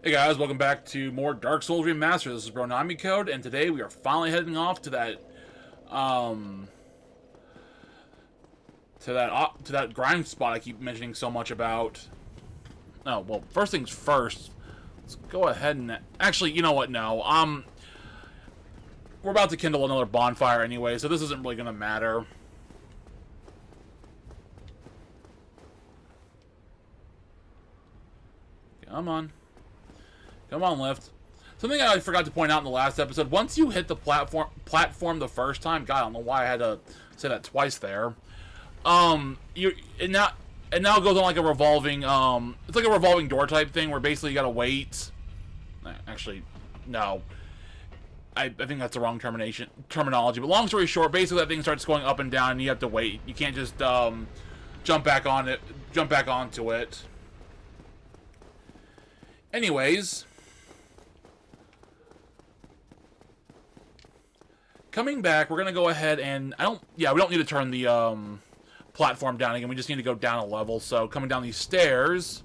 Hey guys, welcome back to more Dark Souls Remastered. This is Bronami Code, and today we are finally heading off to um, that grind spot I keep mentioning so much about. Oh well, first things first. Let's go ahead and actually, you know what? No, we're about to kindle another bonfire anyway, so this isn't really gonna matter. Come on, lift. Something I forgot to point out in the last episode, once you hit the platform the first time, God, I don't know why I had to say that twice there. It now goes on like a revolving, it's like a revolving door type thing where basically you gotta wait. Actually, no. I think that's the wrong terminology. But long story short, basically that thing starts going up and down and you have to wait. You can't just, jump back onto it. Anyways. Coming back, we're going to go ahead and... we don't need to turn the platform down again. We just need to go down a level. So, coming down these stairs...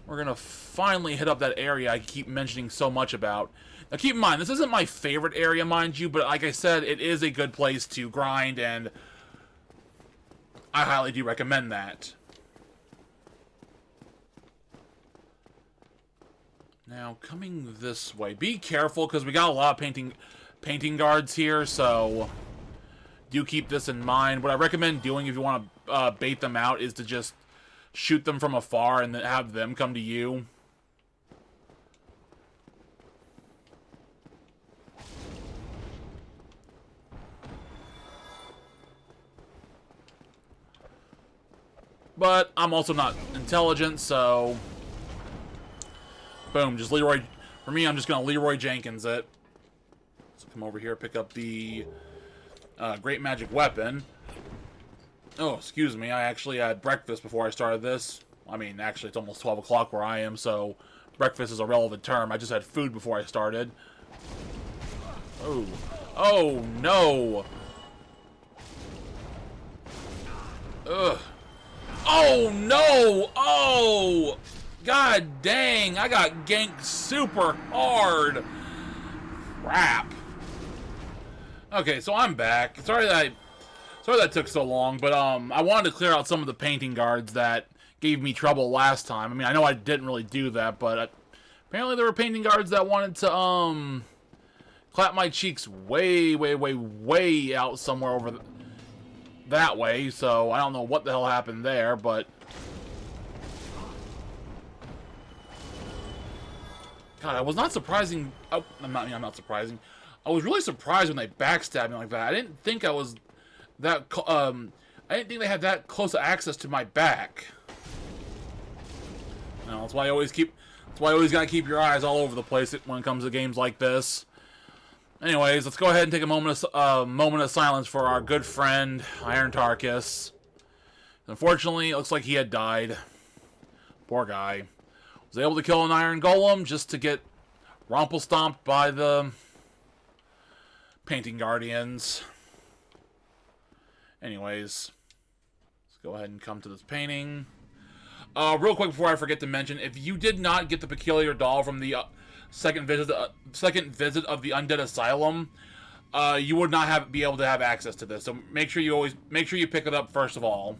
we're going to finally hit up that area I keep mentioning so much about. Now, keep in mind, this isn't my favorite area, mind you, but like I said, it is a good place to grind, and I highly do recommend that. Now, coming this way. Be careful, because we got a lot of painting guards here, so do keep this in mind. What I recommend doing if you want to bait them out is to just shoot them from afar and then have them come to you. But I'm also not intelligent, so... boom, just Leroy... for me, I'm just going to Leroy Jenkins it. So come over here, pick up the Great Magic Weapon. Oh, excuse me, I actually had breakfast before I started this. I mean, actually, it's almost 12 o'clock where I am, so breakfast is a relevant term. I just had food before I started. Oh. Oh, no! Ugh. Oh, no! Oh! God dang, I got ganked super hard. Crap. Okay, so I'm back. Sorry that took so long, but I wanted to clear out some of the painting guards that gave me trouble last time. I mean, I know I didn't really do that, but apparently there were painting guards that wanted to clap my cheeks way, way, way, way out somewhere over that way, so I don't know what the hell happened there, but God, I was not surprising. Oh, I'm not surprising. I was really surprised when they backstabbed me like that. I didn't think I was that. I didn't think they had that close access to my back. No, that's why I always keep. That's why you always gotta keep your eyes all over the place when it comes to games like this. Anyways, let's go ahead and take a moment of silence for our good friend Iron Tarkus. Unfortunately, it looks like he had died. Poor guy. Was able to kill an iron golem just to get stomped by the painting guardians. Anyways, let's go ahead and come to this painting. Real quick before I forget to mention, if you did not get the peculiar doll from the second visit of the Undead Asylum, you would not be able to have access to this. So make sure you pick it up first of all.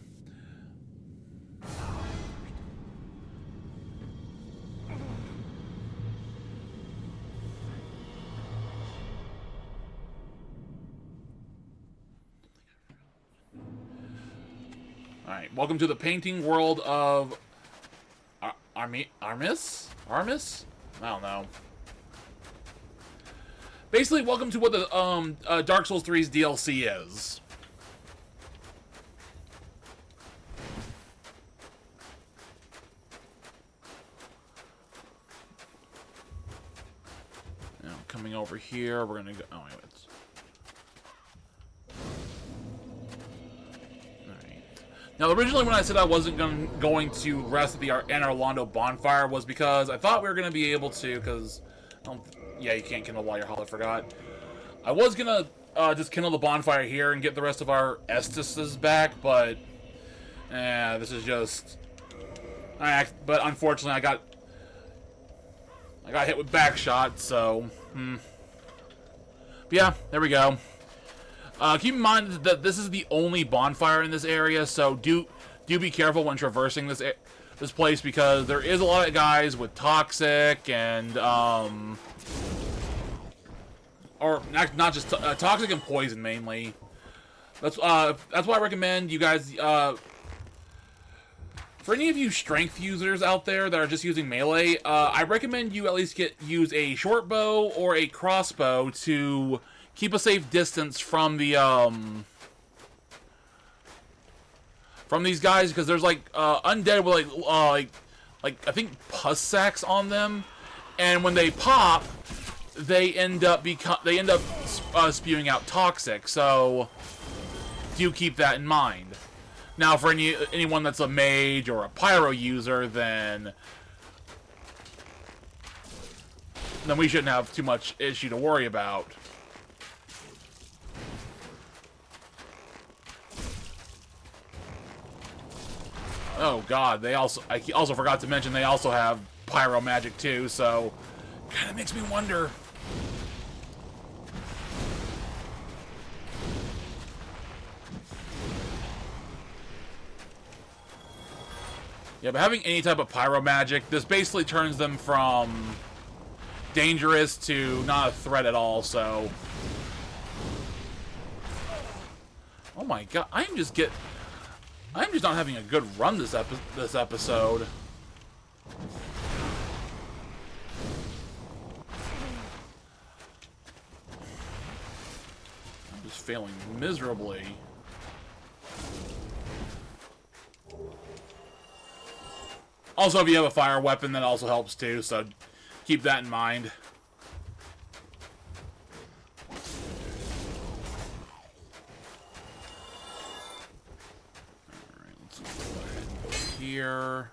Alright, welcome to the painting world of Armis? I don't know. Basically, welcome to what the Dark Souls 3's DLC is. Now, coming over here, we're gonna go. Oh, wait. Now, originally when I said I wasn't going to rest at the Orlando bonfire was because I thought we were going to be able to, because, yeah, you can't kindle while you're hot, I forgot. I was going to just kindle the bonfire here and get the rest of our Estises back, but This is just... but unfortunately, I got hit with back shot, so... But yeah, there we go. Keep in mind that this is the only bonfire in this area, so do be careful when traversing this place, because there is a lot of guys with toxic and or not just toxic and poison mainly. That's why I recommend you guys. For any of you strength users out there that are just using melee, I recommend you at least use a short bow or a crossbow to keep a safe distance from the from these guys, because there's like undead with like I think pus sacks on them, and when they pop, they end up spewing out toxic. So do keep that in mind. Now, for anyone that's a mage or a pyro user, then we shouldn't have too much issue to worry about. Oh god, I also forgot to mention they also have pyro magic too, so kind of makes me wonder. Yeah, but having any type of pyro magic, this basically turns them from dangerous to not a threat at all, so... Oh my god, I'm just not having a good run this episode. I'm just failing miserably. Also, if you have a fire weapon, that also helps too, so keep that in mind. Alright, let's go ahead and go here.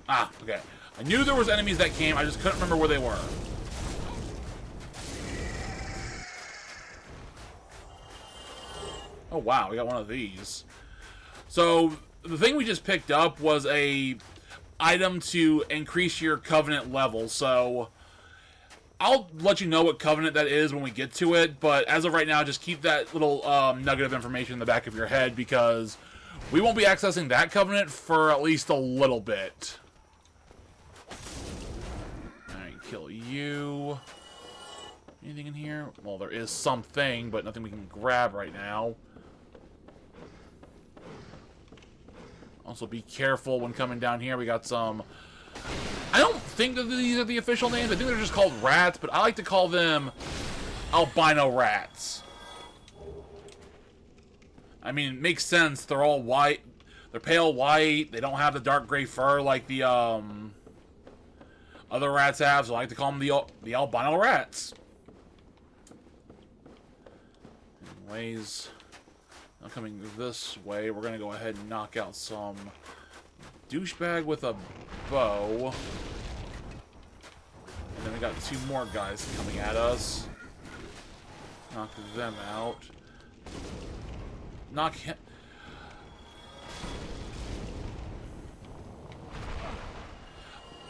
Ah, okay. I knew there was enemies that came, I just couldn't remember where they were. Oh wow, we got one of these. So, the thing we just picked up was a item to increase your Covenant level, so I'll let you know what Covenant that is when we get to it, but as of right now, just keep that little nugget of information in the back of your head, because we won't be accessing that Covenant for at least a little bit. Alright, kill you. Anything in here? Well, there is something, but nothing we can grab right now. Also, be careful when coming down here. We got some... I don't think that these are the official names. I think they're just called rats, but I like to call them albino rats. I mean, it makes sense. They're all white. They're pale white. They don't have the dark gray fur like the other rats have, so I like to call them the albino rats. Anyways... Now coming this way, we're going to go ahead and knock out some douchebag with a bow. And then we got two more guys coming at us. Knock them out. Knock him...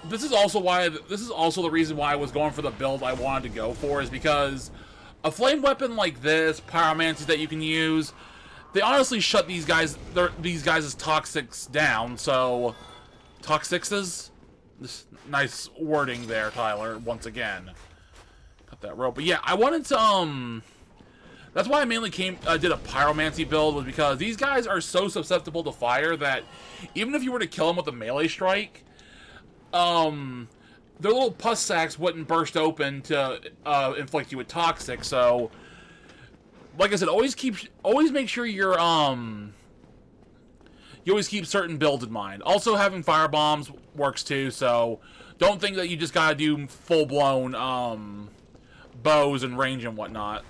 This is also the reason why I was going for the build I wanted to go for, is because a flame weapon like this, pyromancies that you can use... They honestly shut these guys' toxics down, so... Toxics? Nice wording there, Tyler, once again. Cut that rope. But yeah, I wanted to, That's why I mainly did a pyromancy build, was because these guys are so susceptible to fire that even if you were to kill them with a melee strike, their little pus sacks wouldn't burst open to inflict you with toxic, so... Like I said, always make sure you always keep certain builds in mind. Also, having fire bombs works too, so don't think that you just gotta do full-blown bows and range and whatnot.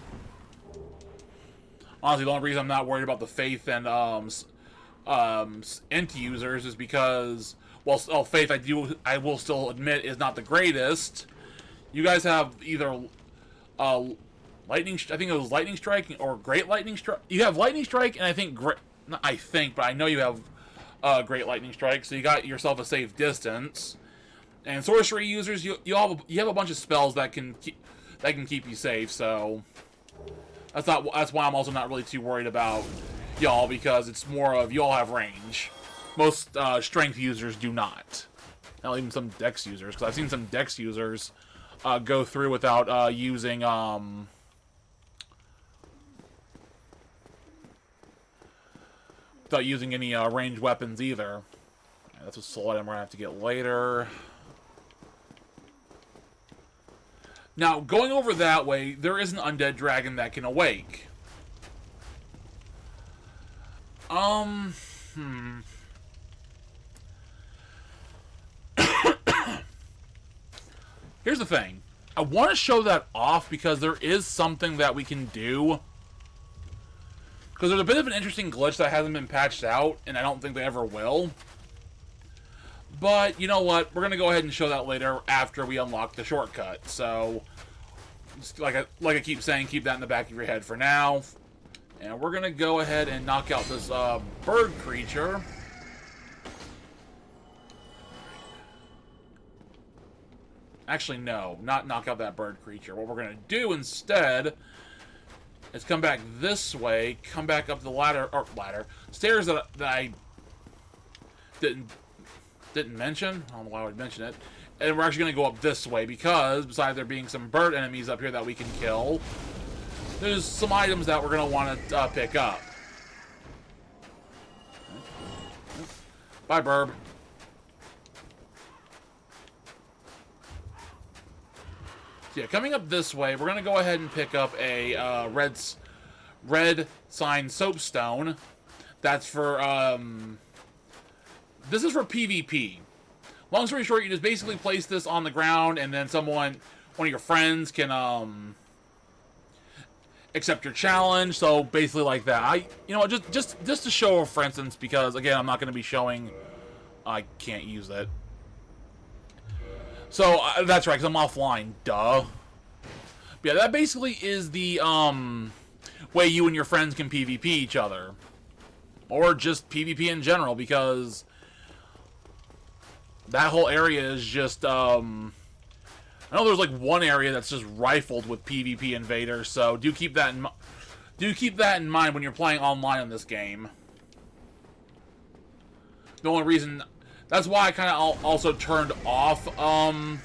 Honestly, the only reason I'm not worried about the Faith and Int users is because, well, Faith I will still admit is not the greatest. You guys have either lightning. I think it was lightning strike or great lightning strike. You have lightning strike, and I think great. Not I think, but I know you have great lightning strike. So you got yourself a safe distance. And sorcery users, you have a bunch of spells that can keep you safe. So that's why I'm also not really too worried about y'all, because it's more of y'all have range. Most strength users do not. Not even some dex users, because I've seen some dex users go through without using any ranged weapons either. That's a soul item we're gonna have to get later. Now, going over that way, there is an undead dragon that can awake. Here's the thing. I want to show that off because there is something that we can do. Because there's a bit of an interesting glitch that hasn't been patched out, and I don't think they ever will. But, you know what? We're going to go ahead and show that later after we unlock the shortcut. So, like I keep saying, keep that in the back of your head for now. And we're going to go ahead and knock out this bird creature. Actually, no. Not knock out that bird creature. What we're going to do instead is come back this way, come back up the stairs that I didn't mention. I don't know why I would mention it. And we're actually going to go up this way because, besides there being some bird enemies up here that we can kill, there's some items that we're going to want to pick up. Bye, Burb. So yeah, coming up this way, we're going to go ahead and pick up a red sign soapstone. That's for, this is for PvP. Long story short, you just basically place this on the ground, and then one of your friends can, accept your challenge. So basically like that. Just to show, for instance, because again, I'm not going to be showing, I can't use it. So, that's right, because I'm offline, duh. But yeah, that basically is the, way you and your friends can PvP each other. Or just PvP in general, because that whole area is just, I know there's like one area that's just rifled with PvP invaders, so do keep that in mind when you're playing online on this game. The only reason... That's why I kind of also turned off, online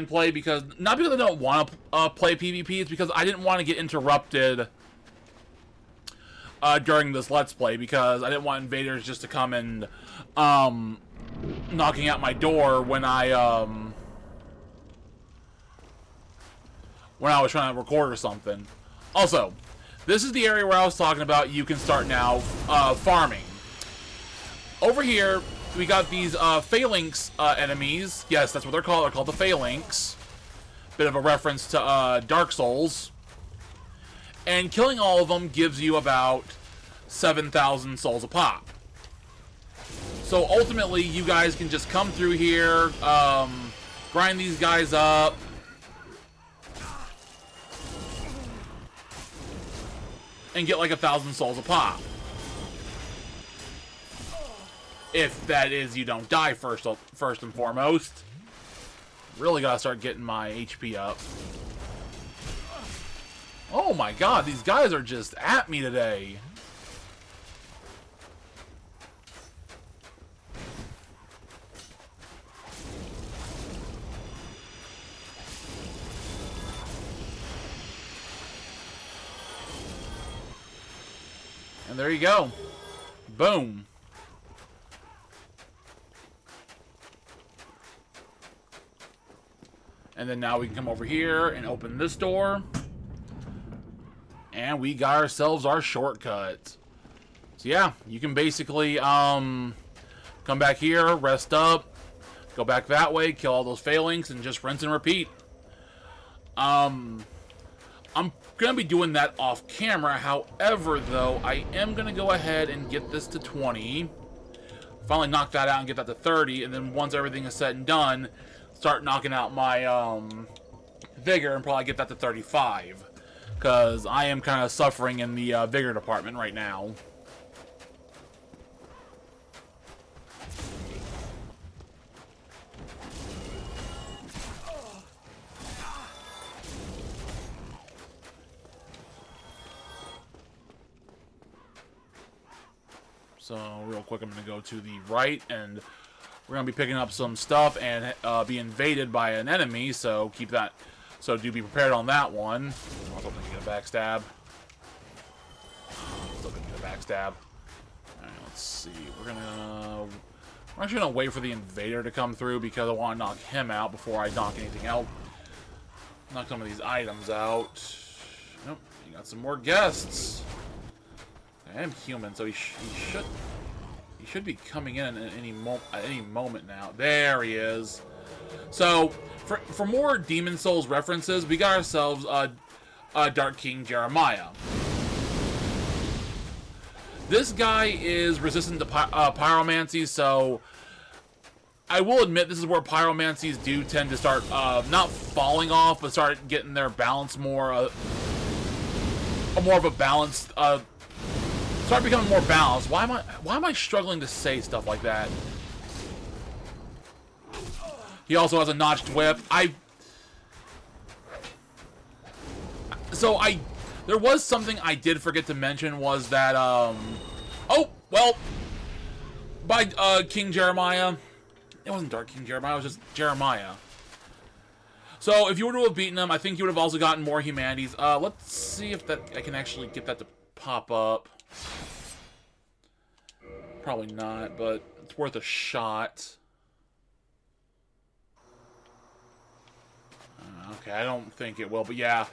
play, because, not because I don't want to play PvP, it's because I didn't want to get interrupted, during this Let's Play, because I didn't want invaders just to come and, knocking at my door when I was trying to record or something. Also, this is the area where I was talking about you can start now farming. Over here, we got these phalanx enemies. Yes, that's what they're called. They're called the phalanx. Bit of a reference to Dark Souls. And killing all of them gives you about 7,000 souls a pop. So ultimately, you guys can just come through here, grind these guys up, and get like 1,000 souls a pop. If that is, you don't die first and foremost. Really gotta start getting my HP up. Oh my god, these guys are just at me today. And there you go. Boom. And then now we can come over here and open this door. And we got ourselves our shortcut. So yeah, you can basically come back here, rest up, go back that way, kill all those phalanx, and just rinse and repeat. I'm going to be doing that off camera. However, though, I am going to go ahead and get this to 20. Finally knock that out and get that to 30, and then once everything is said and done, start knocking out my vigor and probably get that to 35. Because I am kind of suffering in the vigor department right now. So real quick, I'm going to go to the right, and we're going to be picking up some stuff and be invaded by an enemy, so keep that. So do be prepared on that one. Also going to get a backstab. Still going to get a backstab. Alright, let's see. We're actually going to wait for the invader to come through because I want to knock him out before I knock anything out. Knock some of these items out. Nope, you got some more guests. I am human, so he should be coming in at any moment now. There he is. So for more Demon Souls references, we got ourselves Dark King Jeremiah. This guy is resistant to pyromancy, so I will admit this is where pyromancies do tend to start not falling off, but start getting their balance more of a balanced. Start becoming more balanced. Why am I struggling to say stuff like that? He also has a notched whip. There was something I did forget to mention was that oh well, by King Jeremiah. It wasn't Dark King Jeremiah. It was just Jeremiah. So if you were to have beaten him, I think you would have also gotten more humanities. Let's see if I can actually get that to pop up. Probably not, but it's worth a shot. Okay, I don't think it will, but yeah.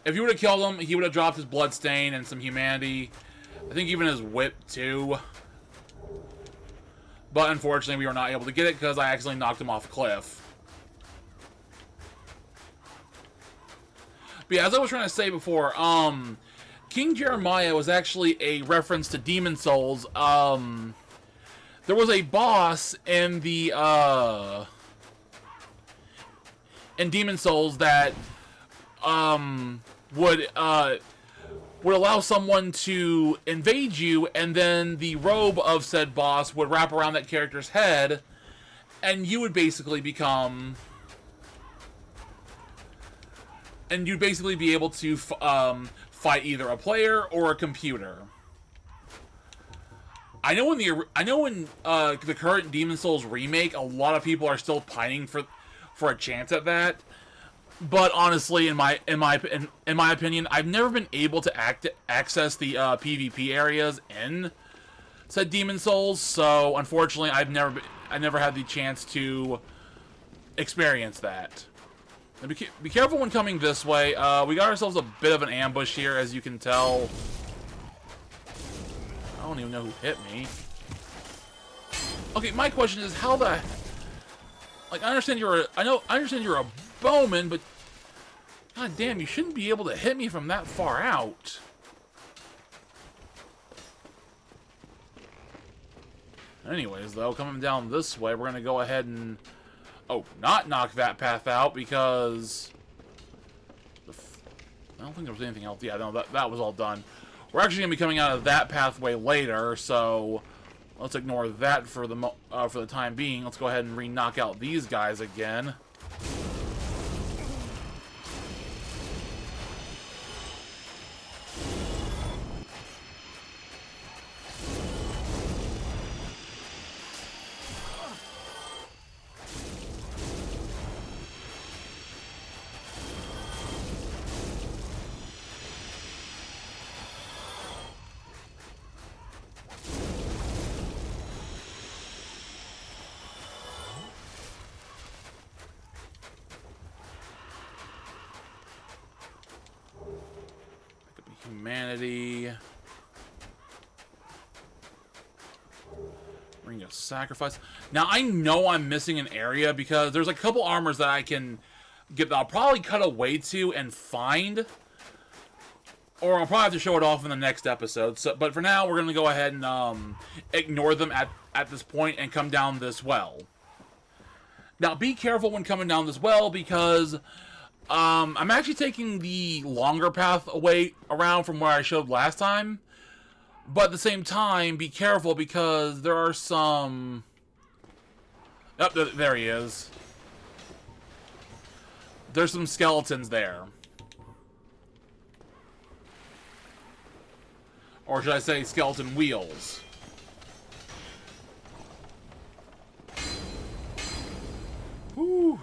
If you would have killed him, he would have dropped his bloodstain and some humanity. I think even his whip, too. But unfortunately, we were not able to get it because I accidentally knocked him off a cliff. But yeah, as I was trying to say before, King Jeremiah was actually a reference to Demon Souls. There was a boss in the in Demon Souls that would allow someone to invade you, and then the robe of said boss would wrap around that character's head, and you would basically become. And you'd basically be able to fight either a player or a computer. I know in the current Demon Souls remake, a lot of people are still pining for a chance at that. But honestly, in my opinion, I've never been able to access the PvP areas in said Demon Souls. So unfortunately, I never had the chance to experience that. Now be careful when coming this way. We got ourselves a bit of an ambush here, as you can tell. I don't even know who hit me. Okay, my question is, how the... Like, I understand you're a bowman, but... God damn, you shouldn't be able to hit me from that far out. Anyways, though, coming down this way, we're gonna go ahead and... Oh, not knock that path out, because... I don't think there was anything else. Yeah, no, that was all done. We're actually going to be coming out of that pathway later, so let's ignore that for the time being. Let's go ahead and re-knock out these guys again. Humanity. Ring of Sacrifice. Now, I know I'm missing an area because there's a couple armors that I can get that I'll probably cut away to and find. Or I'll probably have to show it off in the next episode. So, but for now, we're going to go ahead and ignore them at this point and come down this well. Now, be careful when coming down this well because I'm actually taking the longer path away around from where I showed last time. But at the same time, be careful because there are some... Oh, there he is. There's some skeletons there. Or should I say skeleton wheels. Whew.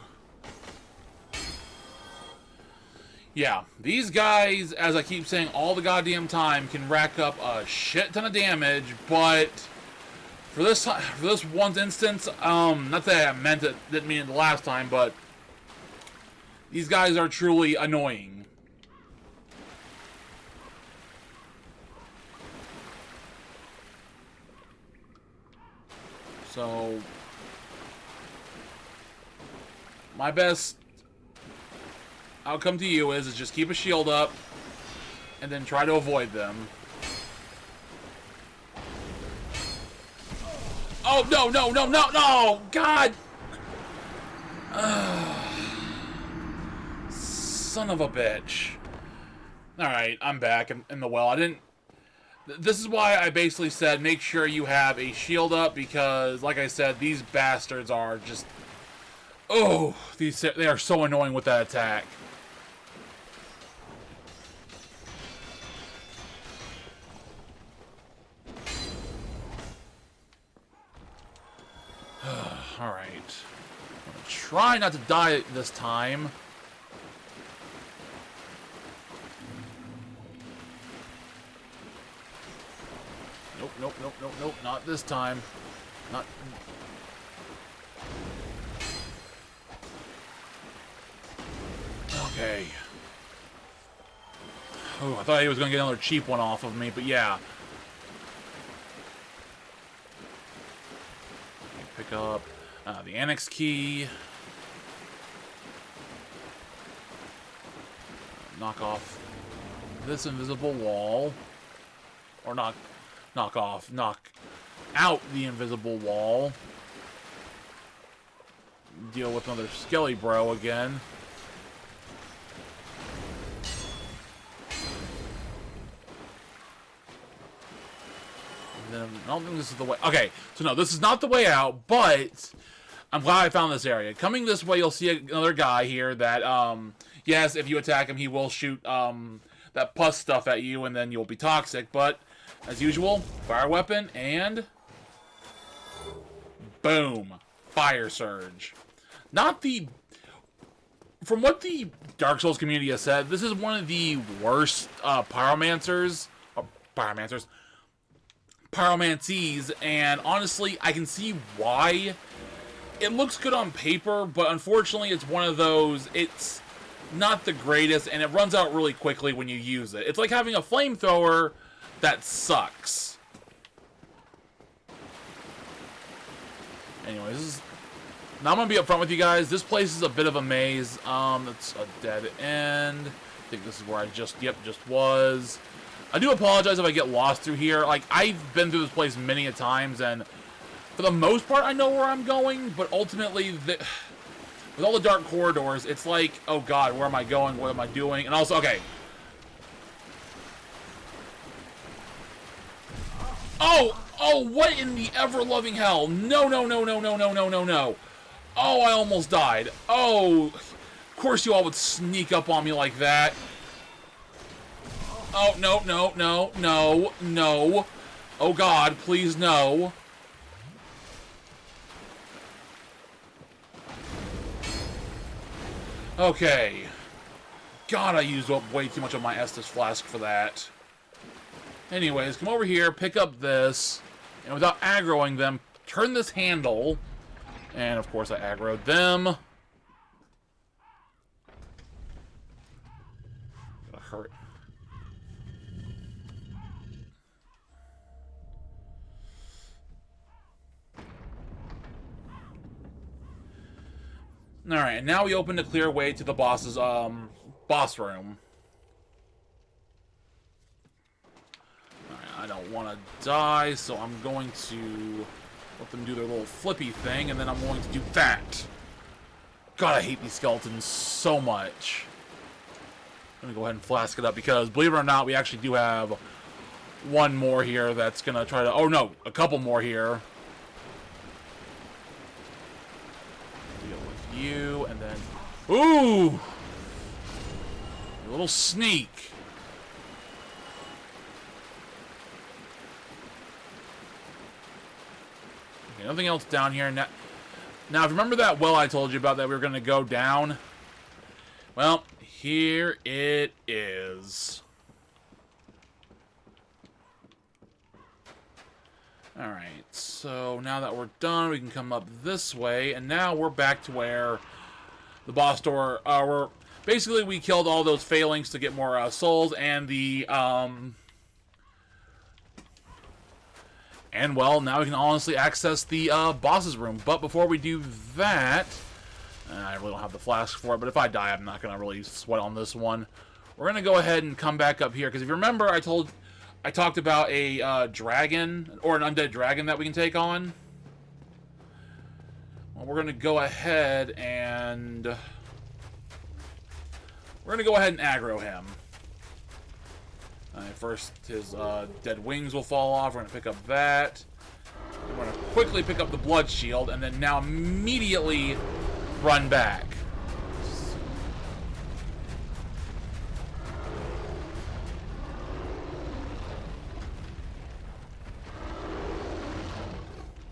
Yeah, these guys, as I keep saying all the goddamn time, can rack up a shit ton of damage, but for this one instance, not that I meant it, didn't mean it the last time, but these guys are truly annoying. So, my best outcome to you is just keep a shield up and then try to avoid them. Oh, no, no, no, no, no! God! Son of a bitch. Alright, I'm back in the well. I didn't... This is why I basically said make sure you have a shield up because, like I said, these bastards are just... Oh, they are so annoying with that attack. Alright. I'm gonna try not to die this time. Nope, nope, nope, nope, nope. Not this time. Not... Okay. Oh, I thought he was going to get another cheap one off of me, but yeah. Pick up the annex key. Knock off this invisible wall. Or knock out the invisible wall. Deal with another skelly bro again. And then I don't think this is the way. Okay, so no, this is not the way out, but I'm glad I found this area. Coming this way, you'll see another guy here that, yes, if you attack him, he will shoot that pus stuff at you, and then you'll be toxic, but as usual, fire weapon, and boom, fire surge. Not the... From what the Dark Souls community has said, this is one of the worst pyromancies, and honestly, I can see why. It looks good on paper, but unfortunately, it's one of those, it's not the greatest, and it runs out really quickly when you use it. It's like having a flamethrower that sucks. Anyways, now I'm going to be upfront with you guys. This place is a bit of a maze. It's a dead end. I think this is where I just was. I do apologize if I get lost through here. Like, I've been through this place many a times, and for the most part, I know where I'm going, but ultimately, with all the dark corridors, it's like, oh god, where am I going? What am I doing? And also, okay. Oh, what in the ever-loving hell? No, no, no, no, no, no, no, no, no. Oh, I almost died. Oh, of course you all would sneak up on me like that. Oh, no, no, no, no, no. Oh, God, please, no. Okay. God, I used up way too much of my Estus flask for that. Anyways, come over here, pick up this, and without aggroing them, turn this handle. And, of course, I aggroed them. Gonna hurt. Alright, and now we open a clear way to the boss's, boss room. Alright, I don't want to die, so I'm going to Let them do their little flippy thing, and then I'm going to do that. God, I hate these skeletons so much. Let me go ahead and flask it up, because believe it or not, we actually do have one more here that's going to try to... Oh, no, a couple more here. Deal with you, and then... Ooh! A little sneak. Okay, nothing else down here. Now, if you remember that well I told you about that we were going to go down? Well, here it is. Alright, so now that we're done, we can come up this way, and now we're back to where the boss door, basically we killed all those failings to get more souls, and the, and well, now we can honestly access the boss's room. But before we do that, I really don't have the flask for it, but if I die, I'm not going to really sweat on this one. We're going to go ahead and come back up here, because if you remember, I talked about a dragon, or an undead dragon that we can take on. Well, we're going to go ahead and... We're going to go ahead and aggro him. First, his dead wings will fall off. We're going to pick up that. We're going to quickly pick up the blood shield, and then now immediately run back.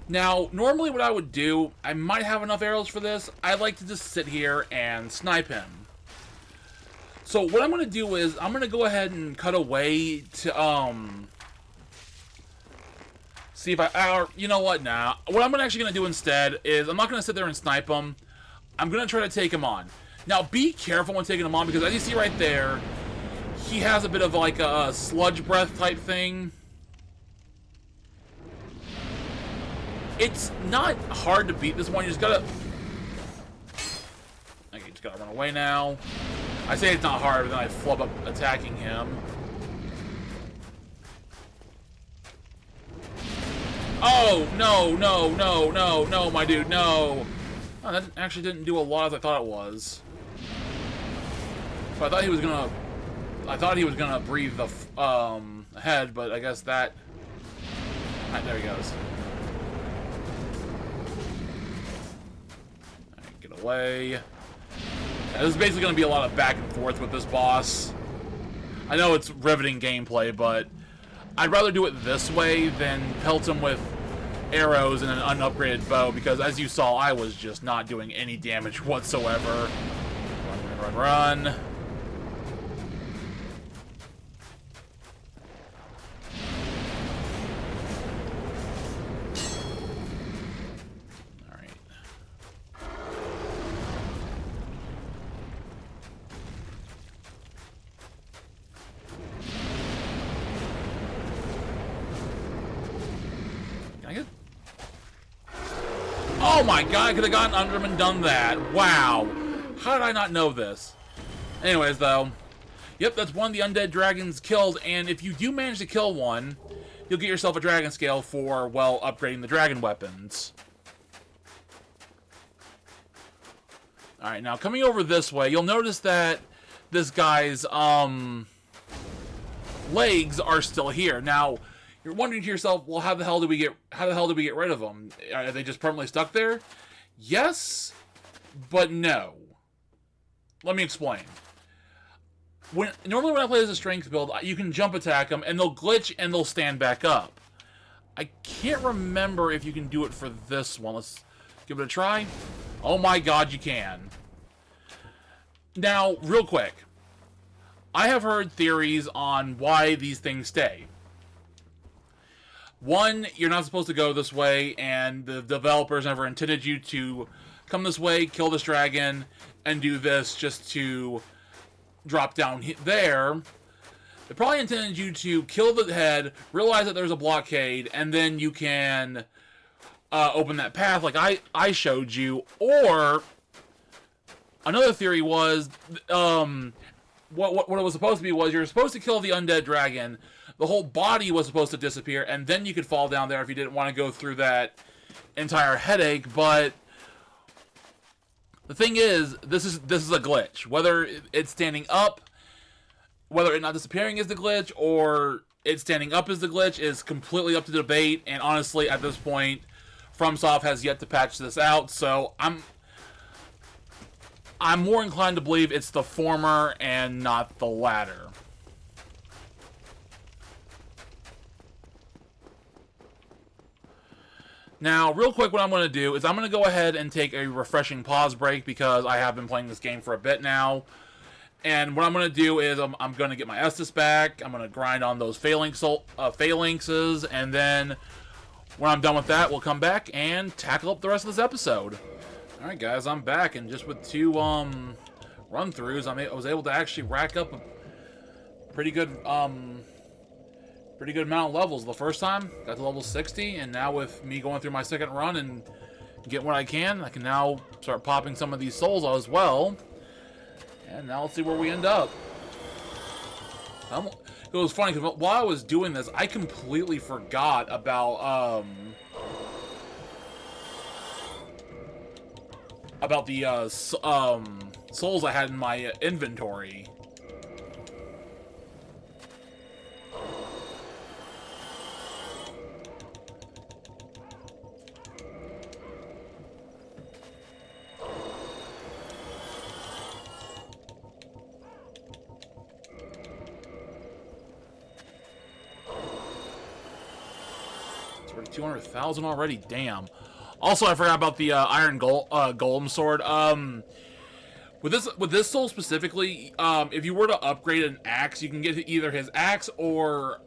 Now, normally what I would do, I might have enough arrows for this. I like to just sit here and snipe him. So what I'm going to do is, I'm going to go ahead and cut away to, see if or, you know what, now, what I'm actually going to do instead is, I'm not going to sit there and snipe him. I'm going to try to take him on. Now, be careful when taking him on, because as you see right there, he has a bit of like a sludge breath type thing. It's not hard to beat this one. You just gotta... Okay, just gotta run away now. I say it's not hard, but then I flub up attacking him. Oh, no, no, no, no, no, my dude, no. Oh, that actually didn't do a lot as I thought it was. So I thought he was gonna breathe the head, but I guess that... Alright, there he goes. Away. Yeah, this is basically going to be a lot of back and forth with this boss. I know it's riveting gameplay, but I'd rather do it this way than pelt him with arrows and an unupgraded bow, because as you saw, I was just not doing any damage whatsoever. Run, run, run, run. Oh my god, I could have gotten under him and done that. Wow. How did I not know this? Anyways, though. Yep, that's one of the undead dragons killed, and if you do manage to kill one, you'll get yourself a dragon scale for, well, upgrading the dragon weapons. Alright, now coming over this way, you'll notice that this guy's, legs are still here. Now, you're wondering to yourself, well, how the hell did we get rid of them? Are they just permanently stuck there? Yes, but no. Let me explain. Normally when I play as a strength build, you can jump attack them, and they'll glitch, and they'll stand back up. I can't remember if you can do it for this one. Let's give it a try. Oh my god, you can. Now, real quick. I have heard theories on why these things stay. One, you're not supposed to go this way, and the developers never intended you to come this way, kill this dragon, and do this just to drop down there. They probably intended you to kill the head, realize that there's a blockade, and then you can open that path like I showed you. Or another theory was what it was supposed to be was you're supposed to kill the undead dragon. The whole body was supposed to disappear, and then you could fall down there if you didn't want to go through that entire headache. But the thing is, this is a glitch. Whether it's standing up, whether it not disappearing is the glitch, or it standing up is the glitch, is completely up to debate. And honestly, at this point, FromSoft has yet to patch this out. So I'm more inclined to believe it's the former and not the latter. Now, real quick, what I'm going to do is I'm going to go ahead and take a refreshing pause break because I have been playing this game for a bit now. And what I'm going to do is I'm going to get my Estus back. I'm going to grind on those phalanxes. And then when I'm done with that, we'll come back and tackle up the rest of this episode. Alright, guys, I'm back. And just with 2 run-throughs, I was able to actually rack up a pretty good amount of levels. The first time, got to level 60, and now with me going through my second run and getting what I can now start popping some of these souls as well. And now let's see where we end up. It was funny, because while I was doing this, I completely forgot about the souls I had in my inventory. It's already 200,000 already, damn. Also, I forgot about the iron golem sword. With this soul specifically, if you were to upgrade an axe, you can get either his axe or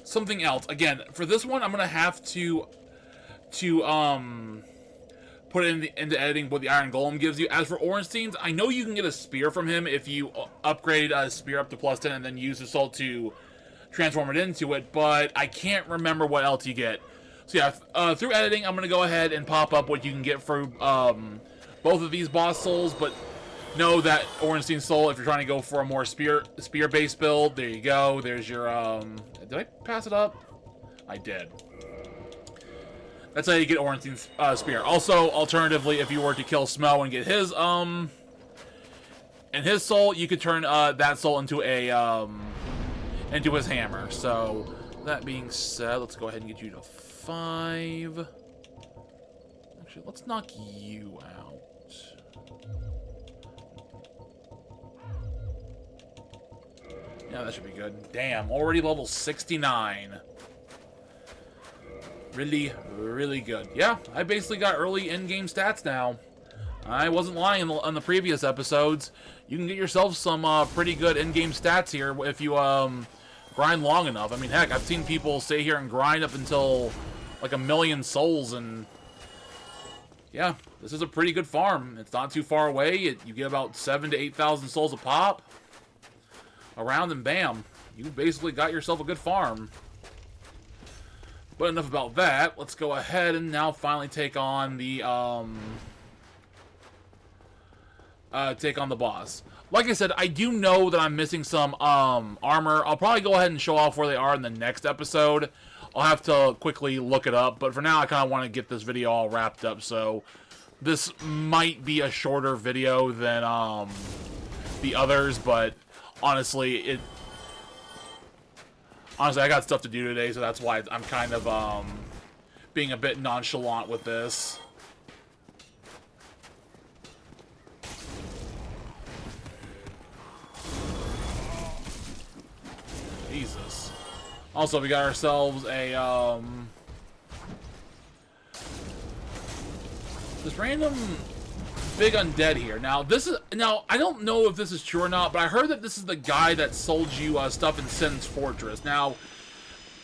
something else. Again, for this one, I'm gonna have to put it into editing what the iron golem gives you. As for Ornstein's, I know you can get a spear from him if you upgrade a spear up to +10 and then use the soul to transform it into it. But I can't remember what else you get. So yeah, through editing, I'm going to go ahead and pop up what you can get for both of these boss souls, but know that Ornstein's soul, if you're trying to go for a more spear-based build, there you go. There's your, did I pass it up? I did. That's how you get Ornstein's spear. Also, alternatively, if you were to kill Smo and get his, soul, you could turn that soul into a, into his hammer. So, that being said, let's go ahead and get you to 5. Actually, let's knock you out. Yeah, that should be good. Damn, already level 69. Really, really good. Yeah, I basically got early in-game stats now. I wasn't lying on the previous episodes. You can get yourself some pretty good in-game stats here if you grind long enough. I mean, heck, I've seen people stay here and grind up until like 1,000,000 souls, and yeah, this is a pretty good farm. It's not too far away. You get about 7,000 to 8,000 souls a pop around, and bam, you basically got yourself a good farm. But enough about that. Let's go ahead and now finally take on the boss. Like I said, I do know that I'm missing some armor. I'll probably go ahead and show off where they are in the next episode. I'll have to quickly look it up, but for now I kind of want to get this video all wrapped up, so this might be a shorter video than the others, but honestly, I got stuff to do today, so that's why I'm kind of being a bit nonchalant with this. Jesus. Also, we got ourselves a this random big undead here. Now I don't know if this is true or not, but I heard that this is the guy that sold you stuff in Sin's Fortress. Now,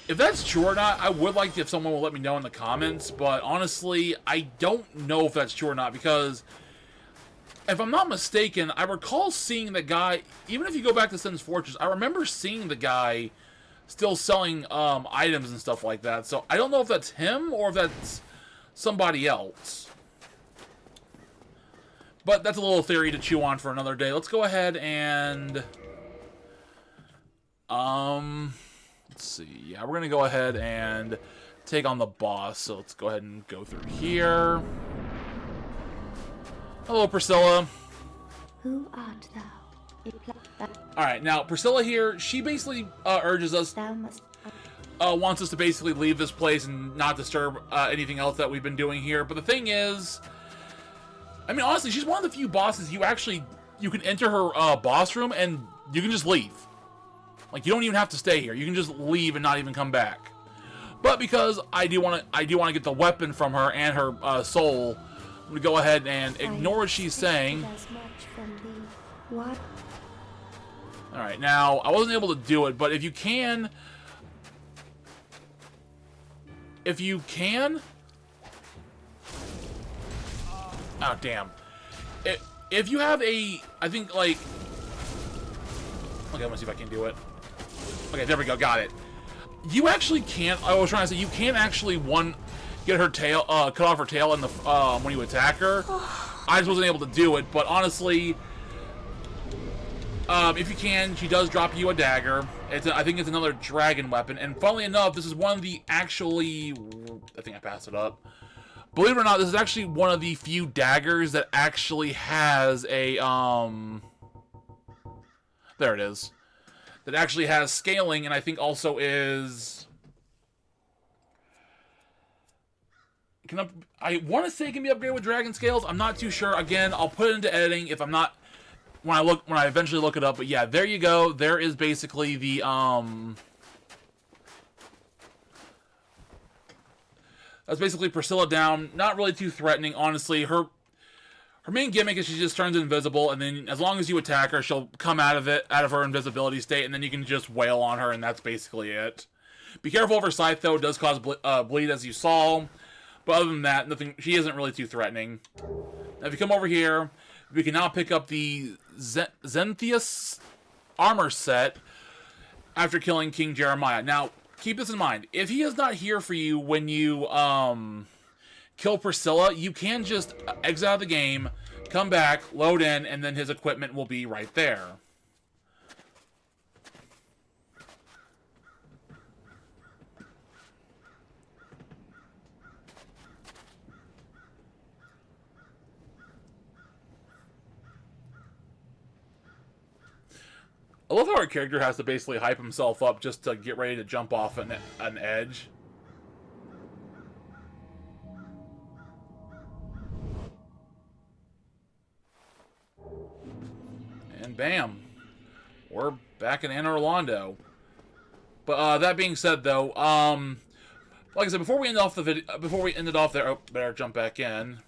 if that's true or not, I would like if someone will let me know in the comments, but honestly, I don't know if that's true or not, because if I'm not mistaken, I recall seeing the guy, even if you go back to Sin's Fortress, I remember seeing the guy still selling items and stuff like that. So I don't know if that's him or if that's somebody else. But that's a little theory to chew on for another day. Let's go ahead and let's see. Yeah, we're gonna go ahead and take on the boss. So let's go ahead and go through here. Hello, Priscilla. Who art thou? Alright, now, Priscilla here, she basically urges us, Thou must... wants us to basically leave this place and not disturb anything else that we've been doing here. But the thing is, I mean, honestly, she's one of the few bosses you can enter her boss room and you can just leave. Like, you don't even have to stay here. You can just leave and not even come back. But because I do want to get the weapon from her and her soul, I'm going to go ahead and ignore what she's saying. What? Alright, now, I wasn't able to do it, but if you can... Oh, damn. If you have I think, like... Okay, let me see if I can do it. Okay, there we go, got it. You actually can't... I was trying to say, you can't actually, get her tail, cut off her tail in the, when you attack her. I just wasn't able to do it, but honestly... if you can, she does drop you a dagger. I think it's another dragon weapon. And funnily enough, this is one of the actually... I think I passed it up. Believe it or not, this is actually one of the few daggers that actually has a, There it is. That actually has scaling, and I think also is... I want to say it can be upgraded with dragon scales. I'm not too sure. Again, I'll put it into editing if I'm not... When I eventually look it up, but yeah, there you go. There is basically the that's basically Priscilla down. Not really too threatening, honestly. Her main gimmick is she just turns invisible, and then as long as you attack her, she'll come out of her invisibility state, and then you can just wail on her, and that's basically it. Be careful of her scythe, though. It does cause bleed, as you saw. But other than that, nothing. She isn't really too threatening. Now, if you come over here, we can now pick up the Zentheus armor set after killing King Jeremiah. Now, keep this in mind. If he is not here for you when you kill Priscilla, you can just exit out of the game, come back, load in, and then his equipment will be right there. I love how our character has to basically hype himself up just to get ready to jump off an edge. And bam, we're back in Anne Orlando. But that being said, though, like I said, before we end off the video, before we end it off there, oh, better jump back in.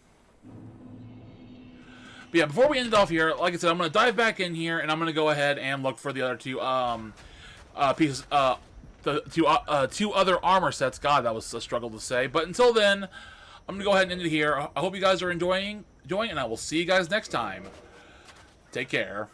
But yeah, before we end it off here, like I said, I'm going to dive back in here, and I'm going to go ahead and look for the other two pieces, the two other armor sets. God, that was a struggle to say. But until then, I'm going to go ahead and end it here. I hope you guys are enjoying, and I will see you guys next time. Take care.